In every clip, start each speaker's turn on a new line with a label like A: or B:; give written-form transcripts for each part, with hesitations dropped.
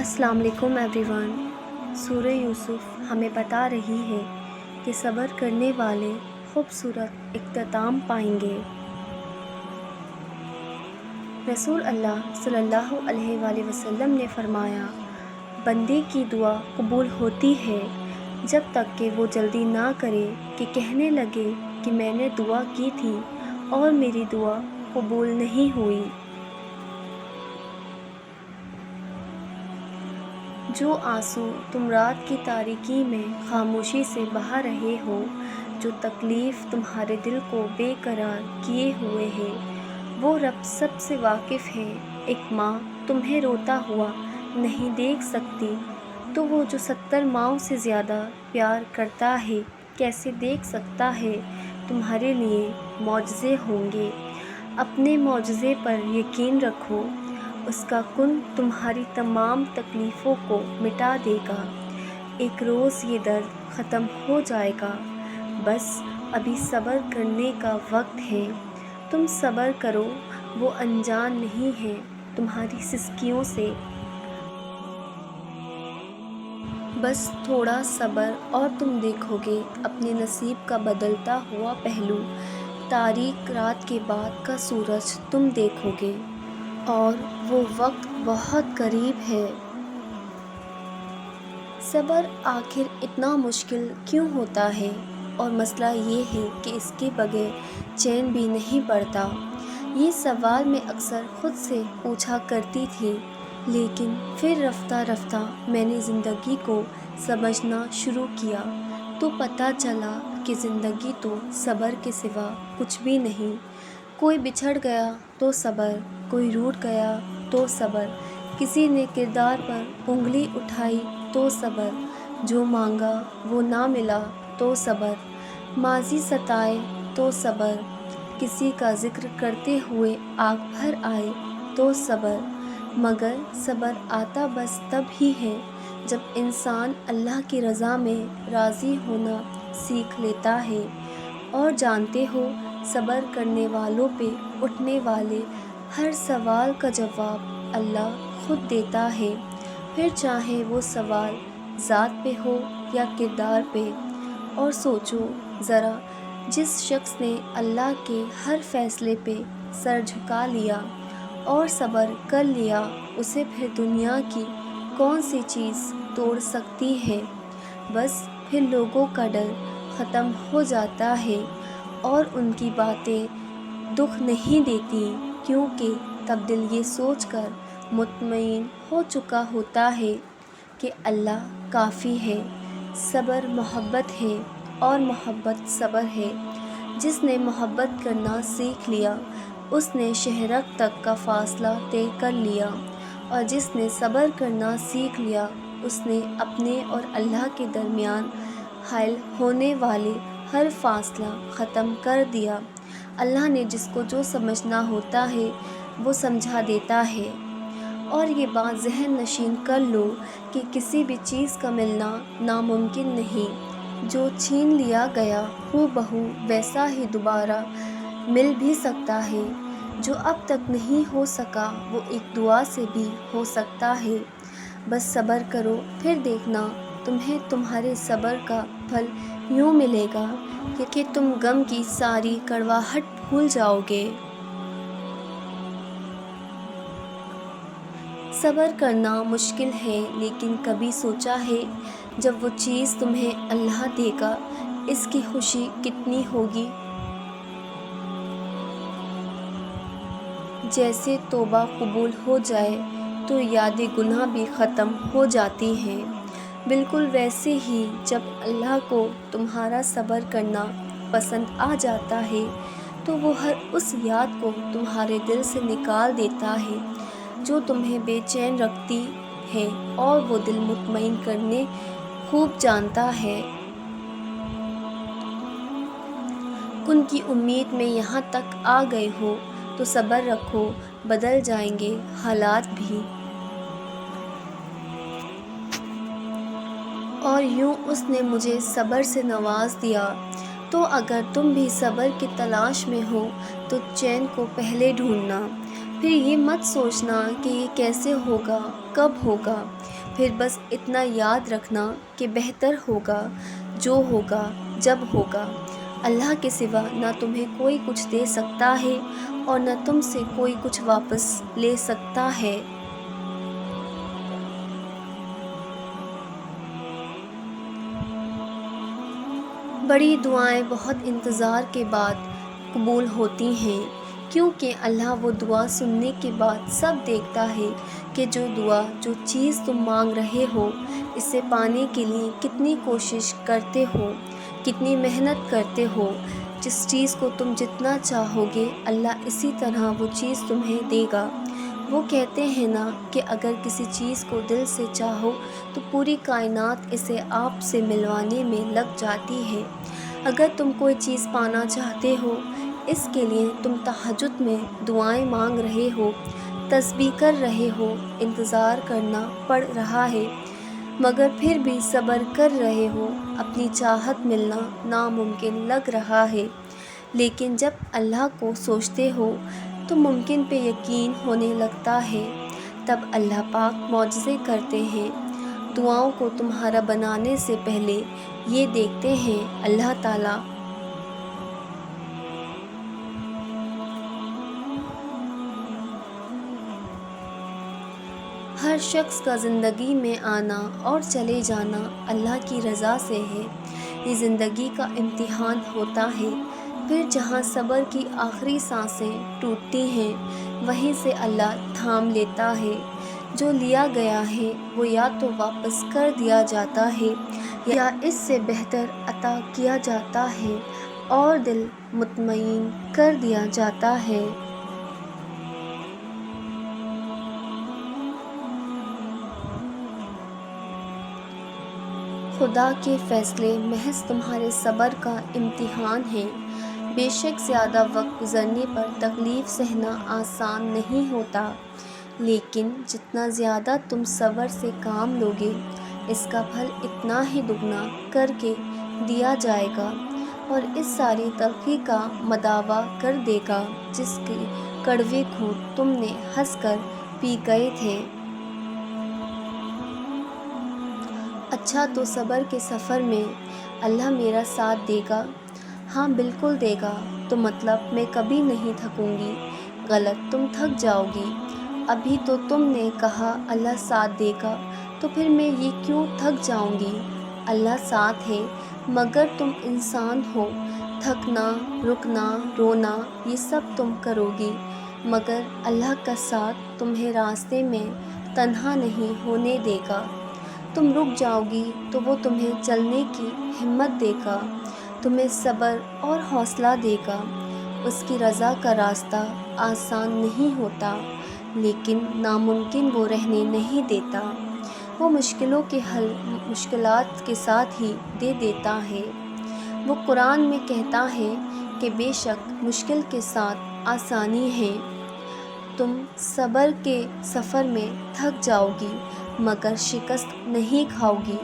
A: السلام علیکم every one. سورہ یوسف ہمیں بتا رہی ہے کہ صبر کرنے والے خوبصورت اختتام پائیں گے۔ رسول اللہ صلی اللہ علیہ وآلہ وسلم نے فرمایا، بندے کی دعا قبول ہوتی ہے جب تک کہ وہ جلدی نہ کرے کہ کہنے لگے کہ میں نے دعا کی تھی اور میری دعا قبول نہیں ہوئی۔ جو آنسو تم رات کی تاریکی میں خاموشی سے بہا رہے ہو، جو تکلیف تمہارے دل کو بے قرار کیے ہوئے ہے، وہ رب سب سے واقف ہے۔ ایک ماں تمہیں روتا ہوا نہیں دیکھ سکتی تو وہ جو 70 ماؤں سے زیادہ پیار کرتا ہے کیسے دیکھ سکتا ہے؟ تمہارے لیے معجزے ہوں گے، اپنے معجزے پر یقین رکھو، اس کا کن تمہاری تمام تکلیفوں کو مٹا دے گا۔ ایک روز یہ درد ختم ہو جائے گا، بس ابھی صبر کرنے کا وقت ہے۔ تم صبر کرو، وہ انجان نہیں ہے تمہاری سسکیوں سے۔ بس تھوڑا صبر اور تم دیکھو گے اپنے نصیب کا بدلتا ہوا پہلو۔ تاریک رات کے بعد کا سورج تم دیکھو گے، اور وہ وقت بہت قریب ہے۔ صبر آخر اتنا مشکل کیوں ہوتا ہے؟ اور مسئلہ یہ ہے کہ اس کے بغیر چین بھی نہیں پڑتا۔ یہ سوال میں اکثر خود سے پوچھا کرتی تھی، لیکن پھر رفتہ رفتہ میں نے زندگی کو سمجھنا شروع کیا تو پتہ چلا کہ زندگی تو صبر کے سوا کچھ بھی نہیں۔ کوئی بچھڑ گیا تو صبر، کوئی روٹھ گیا تو صبر، کسی نے کردار پر انگلی اٹھائی تو صبر، جو مانگا وہ نہ ملا تو صبر، ماضی ستائے تو صبر، کسی کا ذکر کرتے ہوئے آنکھ بھر آئے تو صبر۔ مگر صبر آتا بس تب ہی ہے جب انسان اللہ کی رضا میں راضی ہونا سیکھ لیتا ہے۔ اور جانتے ہو، صبر کرنے والوں پہ اٹھنے والے ہر سوال کا جواب اللہ خود دیتا ہے، پھر چاہے وہ سوال ذات پہ ہو یا کردار پہ۔ اور سوچو ذرا، جس شخص نے اللہ کے ہر فیصلے پہ سر جھکا لیا اور صبر کر لیا، اسے پھر دنیا کی کون سی چیز توڑ سکتی ہے؟ بس پھر لوگوں کا ڈر ختم ہو جاتا ہے اور ان کی باتیں دکھ نہیں دیتی، کیونکہ تب دل یہ سوچ کر مطمئن ہو چکا ہوتا ہے کہ اللہ کافی ہے۔ صبر محبت ہے اور محبت صبر ہے۔ جس نے محبت کرنا سیکھ لیا، اس نے شہرک تک کا فاصلہ طے کر لیا، اور جس نے صبر کرنا سیکھ لیا، اس نے اپنے اور اللہ کے درمیان حائل ہونے والے ہر فاصلہ ختم کر دیا۔ اللہ نے جس کو جو سمجھنا ہوتا ہے وہ سمجھا دیتا ہے۔ اور یہ بات ذہن نشین کر لو کہ کسی بھی چیز کا ملنا ناممکن نہیں۔ جو چھین لیا گیا ہو بہو ویسا ہی دوبارہ مل بھی سکتا ہے۔ جو اب تک نہیں ہو سکا وہ ایک دعا سے بھی ہو سکتا ہے۔ بس صبر کرو، پھر دیکھنا تمہیں تمہارے صبر کا پھل یوں ملے گا کہ تم غم کی ساری کڑواہٹ بھول جاؤ گے۔ صبر کرنا مشکل ہے، لیکن کبھی سوچا ہے جب وہ چیز تمہیں اللہ دے گا اس کی خوشی کتنی ہوگی؟ جیسے توبہ قبول ہو جائے تو یاد گناہ بھی ختم ہو جاتی ہے، بالکل ویسے ہی جب اللہ کو تمہارا صبر کرنا پسند آ جاتا ہے تو وہ ہر اس یاد کو تمہارے دل سے نکال دیتا ہے جو تمہیں بے چین رکھتی ہے، اور وہ دل مطمئن کرنے خوب جانتا ہے۔ کن کی امید میں یہاں تک آ گئے ہو تو صبر رکھو، بدل جائیں گے حالات بھی۔ اور یوں اس نے مجھے صبر سے نواز دیا، تو اگر تم بھی صبر کی تلاش میں ہو تو چین کو پہلے ڈھونڈنا، پھر یہ مت سوچنا کہ یہ کیسے ہوگا، کب ہوگا، پھر بس اتنا یاد رکھنا کہ بہتر ہوگا جو ہوگا جب ہوگا۔ اللہ کے سوا نہ تمہیں کوئی کچھ دے سکتا ہے اور نہ تم سے کوئی کچھ واپس لے سکتا ہے۔ بڑی دعائیں بہت انتظار کے بعد قبول ہوتی ہیں، کیونکہ اللہ وہ دعا سننے کے بعد سب دیکھتا ہے کہ جو چیز تم مانگ رہے ہو اسے پانے کے لیے کتنی کوشش کرتے ہو، کتنی محنت کرتے ہو۔ جس چیز کو تم جتنا چاہو گے اللہ اسی طرح وہ چیز تمہیں دے گا۔ وہ کہتے ہیں نا کہ اگر کسی چیز کو دل سے چاہو تو پوری کائنات اسے آپ سے ملوانے میں لگ جاتی ہے۔ اگر تم کوئی چیز پانا چاہتے ہو، اس کے لیے تم تہجد میں دعائیں مانگ رہے ہو، تسبیح کر رہے ہو، انتظار کرنا پڑ رہا ہے، مگر پھر بھی صبر کر رہے ہو، اپنی چاہت ملنا ناممکن لگ رہا ہے، لیکن جب اللہ کو سوچتے ہو تو ممکن پہ یقین ہونے لگتا ہے۔ تب اللہ پاک معجزے کرتے ہیں۔ دعاؤں کو تمہارا بنانے سے پہلے یہ دیکھتے ہیں اللہ تعالیٰ ہر شخص کا زندگی میں آنا اور چلے جانا اللہ کی رضا سے ہے۔ یہ زندگی کا امتحان ہوتا ہے، پھر جہاں صبر کی آخری سانسیں ٹوٹتی ہیں وہیں سے اللہ تھام لیتا ہے۔ جو لیا گیا ہے وہ یا تو واپس کر دیا جاتا ہے یا اس سے بہتر عطا کیا جاتا ہے اور دل مطمئن کر دیا جاتا ہے۔ خدا کے فیصلے محض تمہارے صبر کا امتحان ہیں۔ بے شک زیادہ وقت گزرنے پر تکلیف سہنا آسان نہیں ہوتا، لیکن جتنا زیادہ تم صبر سے کام لوگے اس کا پھل اتنا ہی دگنا کر کے دیا جائے گا اور اس ساری تلخی کا مداوع کر دے گا جس کے کڑوے گھونٹ تم نے ہنس کر پی گئے تھے۔ اچھا تو صبر کے سفر میں اللہ میرا ساتھ دے گا؟ ہاں بالکل دے گا، تو مطلب میں کبھی نہیں تھکوں گی؟ غلط، تم تھک جاؤ گی۔ ابھی تو تم نے کہا اللہ ساتھ دے گا، تو پھر میں یہ کیوں تھک جاؤں گی؟ اللہ ساتھ ہے مگر تم انسان ہو، تھکنا، رکنا، رونا یہ سب تم کرو گی، مگر اللہ کا ساتھ تمہیں راستے میں تنہا نہیں ہونے دے گا۔ تم رک جاؤ گی تو وہ تمہیں چلنے کی ہمت دے گا، تمہیں صبر اور حوصلہ دے گا۔ اس کی رضا کا راستہ آسان نہیں ہوتا، لیکن ناممکن وہ رہنے نہیں دیتا۔ وہ مشکلوں کے حل مشکلات کے ساتھ ہی دے دیتا ہے۔ وہ قرآن میں کہتا ہے کہ بے شک مشکل کے ساتھ آسانی ہے۔ تم صبر کے سفر میں تھک جاؤ گی مگر شکست نہیں کھاؤ گی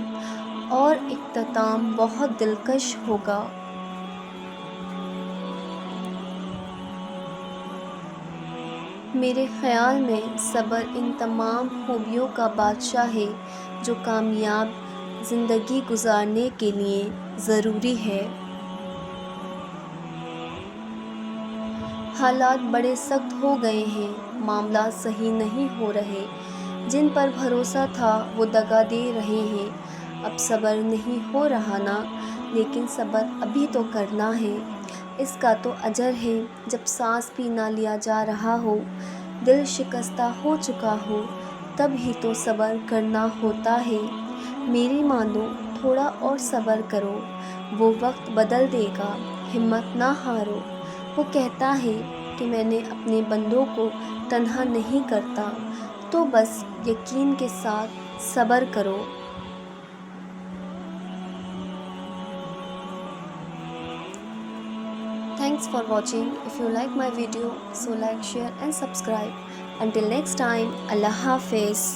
A: اور اختتام بہت دلکش ہوگا۔ میرے خیال میں صبر ان تمام خوبیوں کا بادشاہ ہے جو کامیاب زندگی گزارنے کے لیے ضروری ہے۔ حالات بڑے سخت ہو گئے ہیں، معاملات صحیح نہیں ہو رہے، جن پر بھروسہ تھا وہ دغا دے رہے ہیں۔ اب صبر نہیں ہو رہا نا، لیکن صبر ابھی تو کرنا ہے۔ اس کا تو اجر ہے جب سانس بھی نہ لیا جا رہا ہو، دل شکستہ ہو چکا ہو، تب ہی تو صبر کرنا ہوتا ہے۔ میری مانو، تھوڑا اور صبر کرو، وہ وقت بدل دے گا، ہمت نہ ہارو۔ وہ کہتا ہے کہ میں نے اپنے بندوں کو تنہا نہیں کرتا، تو بس یقین کے ساتھ صبر کرو۔ Thanks for watching. If you like my video, so like, share and subscribe. Until next time, Allah Hafiz.